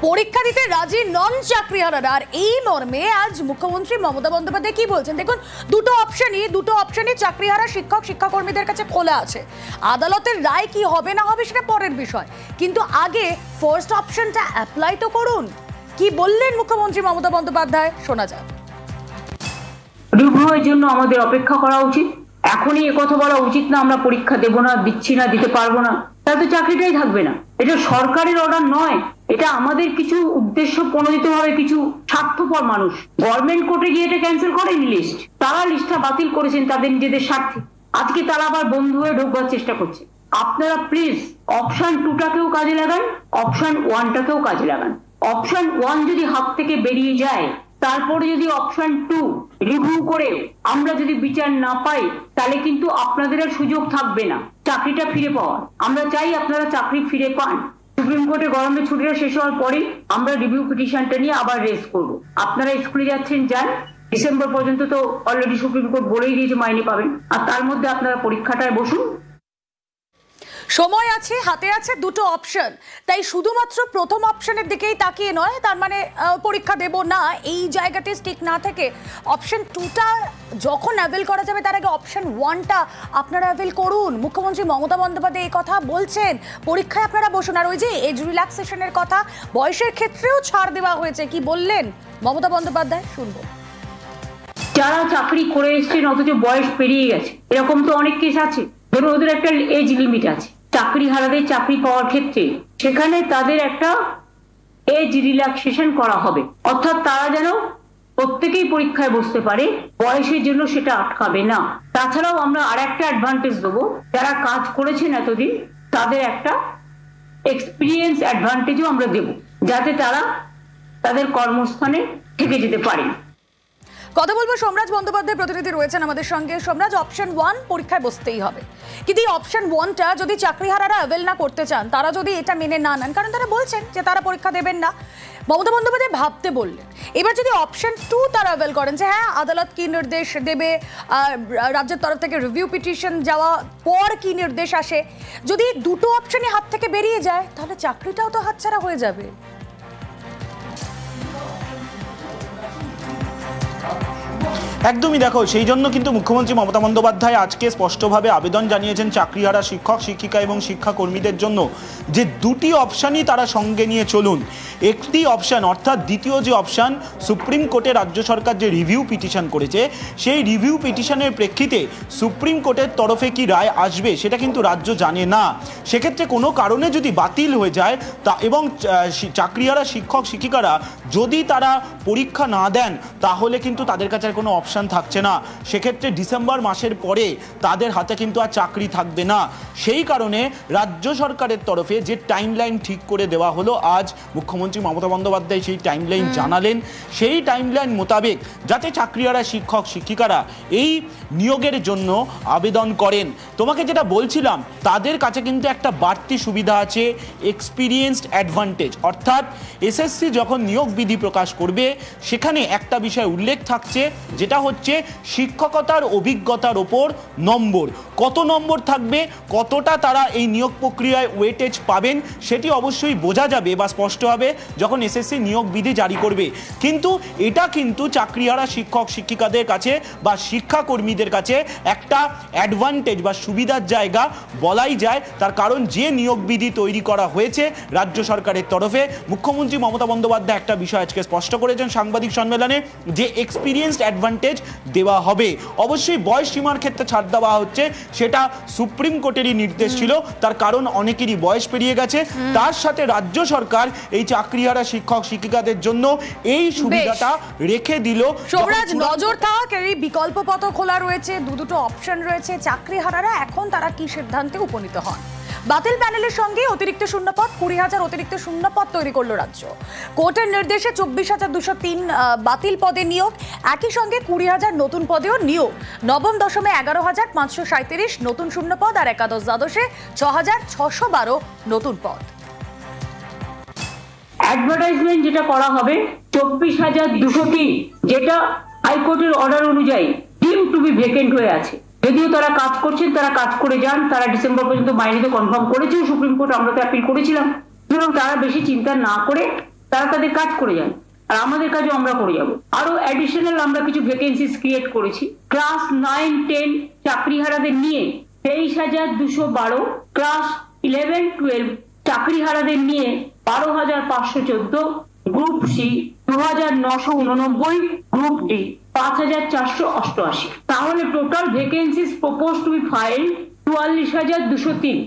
পরীক্ষা দিতে রাজি নন চাকরিহারারা। আর এই মর্মে আজ মুখ্যমন্ত্রী মমতা বন্দ্যোপাধ্যায় কি বলছেন দেখুন। দুটো অপশনই চাকরিহারা শিক্ষাকর্মীদের কাছে খোলা আছে। আদালতের রায় কি হবে না হবে সেটা পরের বিষয়, কিন্তু আগে ফার্স্ট অপশনটা অ্যাপ্লাই তো করুন। কি বললেন মুখ্যমন্ত্রী মমতা বন্দ্যোপাধ্যায়, শোনা যাক। রিভিউয়ের জন্য আমাদের অপেক্ষা করা উচিত। এখনই একথা বলা উচিত না আমরা পরীক্ষা দেব না, দিচ্ছি না, দিতে পারবো না, তাহলে তো চাকরিটাই থাকবে না। এটা সরকারের অর্ডার নয়, এটা আমাদের কিছু উদ্দেশ্য প্রণোদিত ভাবে কিছু স্বার্থপর মানুষ গভর্নমেন্ট কোর্টে গিয়ে এটা ক্যান্সেল করেনি লিস্ট, তারা লিস্টটা বাতিল করেছেন তাদের নিজেদের স্বার্থে। আজকে তারা আবার বন্ধ হয়ে ঢোকবার চেষ্টা করছে। আপনারা প্লিজ অপশন 2টাকেও কাজে লাগান, অপশন 1টাকেও কাজে লাগান। অপশন 1 যদি হাত থেকে বেরিয়ে যায়, তারপরে যদি অপশন 2 রিভিউ করে আমরা যদি বিচার না পাই, তাহলে কিন্তু আপনাদের আর সুযোগ থাকবে না চাকরিটা ফিরে পাওয়ার। আমরা চাই আপনারা চাকরি ফিরে পান। সুপ্রিম কোর্টে গরমের ছুটিটা শেষ হওয়ার পরে আমরা রিভিউ পিটিশনটা নিয়ে আবার রেজ করব। আপনারা স্কুলে যাচ্ছেন যান, ডিসেম্বর পর্যন্ত তো অলরেডি সুপ্রিম কোর্ট বলেই দিয়েছে মাইনে পাবেন, আর তার মধ্যে আপনারা পরীক্ষাটায় বসুন। সময় আছে, হাতে আছে দুটো অপশন, তাই শুধুমাত্র প্রথম অপশনের দিকেই তাকিয়ে নয়, তার মানে পরীক্ষা দেব না এই জায়গাতে স্টিক না থেকে অপশন 2টা যখন অ্যাভেল করা যাবে তার আগে অপশন 1টা আপনারা অ্যাভেল করুন। মুখ্যমন্ত্রী মমতা বন্দ্যোপাধ্যায় এই কথা বলছেন, পরীক্ষায় আপনারা বসুন। আর ওই যে এজ রিল্যাক্সেশনের কথা, বয়সের ক্ষেত্রেও ছাড় দেওয়া হয়েছে, কি বললেন মমতা বন্দ্যোপাধ্যায় শুনবো। যারা চাকরি করে এসছেন অথচ বয়স পেরিয়ে গেছে, এরকম তো অনেক কেস আছে। ধরুন ওদের একটা এজ লিমিট আছে চাকরি হারাদের চাকরি পাওয়ার ক্ষেত্রে, সেখানে তাদের একটা এজ রিল্যাক্সেশন করা হবে, অর্থাৎ তারা যেন প্রত্যেকেই পরীক্ষায় বসতে পারে, বয়সের জন্য সেটা আটকাবে না। তাছাড়াও আমরা আর একটা অ্যাডভান্টেজ দেবো, যারা কাজ করেছেন এতদিন তাদের একটা এক্সপিরিয়েন্স অ্যাডভান্টেজও আমরা দেব, যাতে তারা তাদের কর্মস্থানে থেকে যেতে পারে। কথা বলবো সোমরাজ বন্দ্যোপাধ্যায়, প্রতিনিধি রয়েছেন আমাদের সঙ্গে। সোমরাজ, অপশন 1 পরীক্ষায় বসতেই হবে, কিন্তু এই অপশন 1টা যদি চাকরিহারারা অ্যাভেল না করতে চান, তারা যদি এটা মেনে না নেন, কারণ তারা বলছেন যে তারা পরীক্ষা দেবেন না, মমতা বন্দ্যোপাধ্যায় ভাবতে বললেন। এবার যদি অপশন 2 তারা অ্যাভেল করেন যে হ্যাঁ আদালত কি নির্দেশ দেবে, রাজ্যের তরফ থেকে রিভিউ পিটিশন যাওয়া পর কি নির্দেশ আসে, যদি দুটো অপশনই হাত থেকে বেরিয়ে যায়, তাহলে চাকরিটাও তো হাতছাড়া হয়ে যাবে। একদমই, দেখো সেই জন্য কিন্তু মুখ্যমন্ত্রী মমতা বন্দ্যোপাধ্যায় আজকে স্পষ্টভাবে আবেদন জানিয়েছেন চাকরিহারা শিক্ষক শিক্ষিকা এবং শিক্ষাকর্মীদের জন্য যে দুটি অপশানই তারা সঙ্গে নিয়ে চলুন। একটি অপশান অর্থাৎ দ্বিতীয় যে অপশান, সুপ্রিম কোর্টে রাজ্য সরকার যে রিভিউ পিটিশন করেছে, সেই রিভিউ পিটিশনের প্রেক্ষিতে সুপ্রিম কোর্টের তরফে কি রায় আসবে সেটা কিন্তু রাজ্য জানে না। সেক্ষেত্রে কোনো কারণে যদি বাতিল হয়ে যায় তা এবং চাকরিহারা শিক্ষক শিক্ষিকারা যদি তারা পরীক্ষা না দেন, তাহলে কিন্তু তাদের কাছে কোনো অপশন থাকছে না। সেক্ষেত্রে ডিসেম্বর মাসের পরে তাদের হাতে কিন্তু আর চাকরি থাকবে না। সেই কারণে রাজ্য সরকারের তরফে যে টাইমলাইন ঠিক করে দেওয়া হলো, আজ মুখ্যমন্ত্রী মমতা বন্দ্যোপাধ্যায় সেই টাইমলাইন জানালেন। সেই টাইমলাইন মোতাবেক যাতে চাকরিহারা শিক্ষক শিক্ষিকারা এই নিয়োগের জন্য আবেদন করেন, তোমাকে যেটা বলছিলাম, তাদের কাছে কিন্তু একটা বাড়তি সুবিধা আছে, এক্সপিরিয়েন্সড অ্যাডভান্টেজ। অর্থাৎ এসএসসি যখন নিয়োগ বিধি প্রকাশ করবে, সেখানে একটা বিষয় উল্লেখ থাকছে, যেটা হচ্ছে শিক্ষকতার অভিজ্ঞতার ওপর নম্বর। কত নম্বর থাকবে, কতটা তারা এই নিয়োগ প্রক্রিয়ায় ওয়েটেজ পাবেন, সেটি অবশ্যই বোঝা যাবে বা স্পষ্ট হবে যখন এসএসসি নিয়োগ বিধি জারি করবে। কিন্তু এটা কিন্তু চাকরিহারা শিক্ষক শিক্ষিকাদের কাছে বা শিক্ষাকর্মীদের কাছে একটা অ্যাডভান্টেজ বা সুবিধার জায়গা বলাই যায়। তার কারণ যে নিয়োগ বিধি তৈরি করা হয়েছে রাজ্য সরকারের তরফে, মুখ্যমন্ত্রী মমতা বন্দ্যোপাধ্যায় একটা বিষয় আজকে স্পষ্ট করেছেন সাংবাদিক সম্মেলনে, যে এক্সপিরিয়েন্সড অ্যাডভান্টেজ দেওয়া হবে। অবশ্যই বয়স সীমার ক্ষেত্রে ছাড় দেওয়া হচ্ছে, সেটা সুপ্রিম কোর্টেরই নির্দেশ ছিল, তার কারণ অনেকেরই বয়স পেরিয়ে গেছে। তার সাথে রাজ্য সরকার এই চাকরিহারা শিক্ষক শিক্ষিকাদের জন্য এই সুবিধাটা রেখে দিল। সোমরাজ, নজর থাক, এই বিকল্প পথ খোলা রয়েছে, দুটো অপশন রয়েছে। চাকরিহারারা এখন তারা কি সিদ্ধান্তে উপনীত হন। বাতিল প্যানেলের সঙ্গে অতিরিক্ত শূন্যপদ, 20,000 অতিরিক্ত শূন্যপদ তৈরি করলো রাজ্য। কোর্টের নির্দেশে 24,203 বাতিল পদে নিয়োগ, একই সঙ্গে 20,000 নতুন পদেও নিয়োগ। নবম দশমে 11,537 নতুন শূন্যপদ, আর একাদশ দ্বাদশে 6,612 নতুন পদ। অ্যাডভার্টাইজমেন্ট যেটা করা হবে 24,203, যেটা হাইকোর্টের অর্ডার অনুযায়ী ডিম টু বি ভেকেন্ট হয়ে আছে। যদিও তারা কাজ করছেন, তারা কাজ করে যান, তারা ডিসেম্বর পর্যন্ত মাইনেতে কনফার্ম করেছে সুপ্রিম কোর্ট, আমরা তো অ্যাপিল করেছিলাম। সুতরাং তারা বেশি চিন্তা না করে তারা তাদের কাজ করে যান, আর আমাদের কাজও আমরা করে যাব। আরো অ্যাডিশনাল আমরা কিছু ভ্যাকেন্সিস ক্রিয়েট করেছি। ক্লাস 9-10 চাকরিহারাদের নিয়ে 23,212, ক্লাস 11-12 চাকরিহারাদের নিয়ে 12,514, গ্রুপ সি 2,989, গ্রুপ ডি 5,488। তাহলে total vacancies propose to be file 44,203।